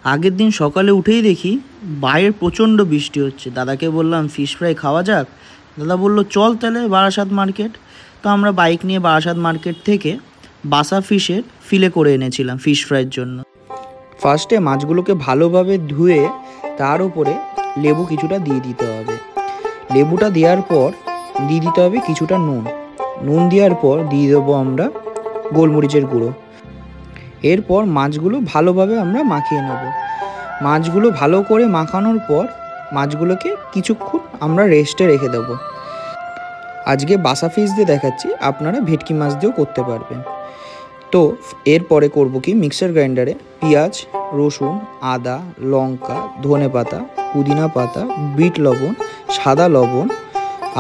আগের দিন সকালে উঠেই দেখি বাইরে প্রচণ্ড বৃষ্টি হচ্ছে। দাদাকে বললাম ফিশ ফ্রাই খাওয়া যাক। দাদা বলল চল তাহলে বারাসাত মার্কেট। তো আমরা বাইক নিয়ে বারাসাত মার্কেট থেকে বাসা ফিশের ফিলে করে এনেছিলাম ফিশ ফ্রাইয়ের জন্য। ফার্স্টে মাছগুলোকে ভালোভাবে ধুয়ে তার উপরে লেবু কিছুটা দিয়ে দিতে হবে। লেবুটা দেওয়ার পর দিয়ে দিতে হবে কিছুটা নুন দেওয়ার পর দিয়ে দেবো আমরা গোলমরিচের গুঁড়ো। এরপর মাছগুলো ভালোভাবে আমরা মাখিয়ে নেব। মাছগুলো ভালো করে মাখানোর পর মাছগুলোকে কিছুক্ষণ আমরা রেস্টে রেখে দেব। আজকে বাসা ফিশ দিয়ে দেখাচ্ছি, আপনারা ভেটকি মাছ দিয়েও করতে পারবেন। তো এরপরে করব কি, মিক্সার গ্রাইন্ডারে পেঁয়াজ, রসুন, আদা, লঙ্কা, ধনে পাতা, পুদিনা পাতা, বিট লবণ, সাদা লবণ,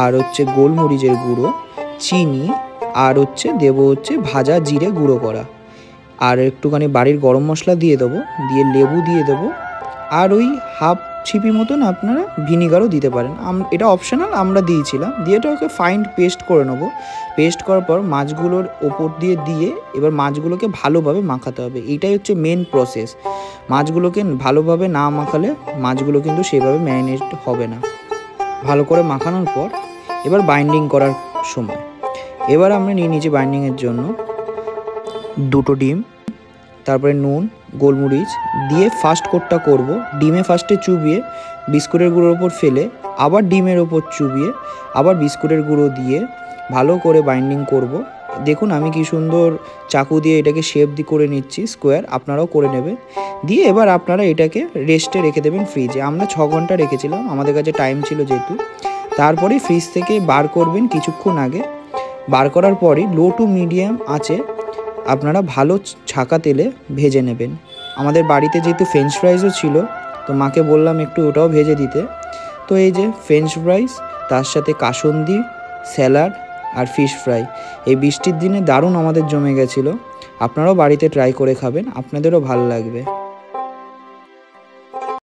আর গোলমরিচের গুঁড়ো, চিনি, আর দেবো ভাজা জিরে গুঁড়ো করা, আর একটুখানি বাড়ির গরম মশলা দিয়ে দেবো, দিয়ে লেবু দিয়ে দেবো, আর ওই হাফ ছিপি মতন আপনারা ভিনিগারও দিতে পারেন। এটা অপশনাল, আমরা দিয়েছিলাম। দিয়ে এটাকে ফাইন পেস্ট করে নেবো। পেস্ট করার পর মাছগুলোর ওপর দিয়ে এবার মাছগুলোকে ভালোভাবে মাখাতে হবে। এইটাই মেন প্রসেস। মাছগুলোকে ভালোভাবে না মাখালে মাছগুলো কিন্তু সেভাবে ম্যারিনেট হবে না। ভালো করে মাখানোর পর এবার বাইন্ডিং করার সময় এবার আমরা নিয়ে নিয়েছি বাইন্ডিংয়ের জন্য 2টো ডিম, তারপরে নুন, গোলমরিচ দিয়ে ফার্স্ট কোটটা করব। ডিমে ফার্স্টে চুবিয়ে বিস্কুটের গুঁড়োর ওপর ফেলে আবার ডিমের ওপর চুবিয়ে আবার বিস্কুটের গুঁড়ো দিয়ে ভালো করে বাইন্ডিং করব। দেখুন আমি কি সুন্দর চাকু দিয়ে এটাকে শেপ করে নিচ্ছি স্কোয়ার, আপনারাও করে নেবেন। দিয়ে এবার আপনারা এটাকে রেস্টে রেখে দেবেন ফ্রিজে। আমরা 6 ঘন্টা রেখেছিলাম, আমাদের কাছে টাইম ছিল যেহেতু। তারপরে ফ্রিজ থেকে বার করবেন কিছুক্ষণ আগে। বার করার পরই লো টু মিডিয়াম আঁচে আপনারা ভালো ছাকা তেলে ভেজে নেবেন। আমাদের বাড়িতে যেহেতু ফ্রেঞ্চ ফ্রাইজও ছিল, তো মাকে বললাম একটু ওটাও ভেজে দিতে। তো এই যে ফ্রেঞ্চ ফ্রাইজ, তার সাথে কাসুন্দি, স্যালাড আর ফিশ ফ্রাই, এই বৃষ্টির দিনে দারুণ আমাদের জমে গেছিলো। আপনারাও বাড়িতে ট্রাই করে খাবেন, আপনাদেরও ভালো লাগবে।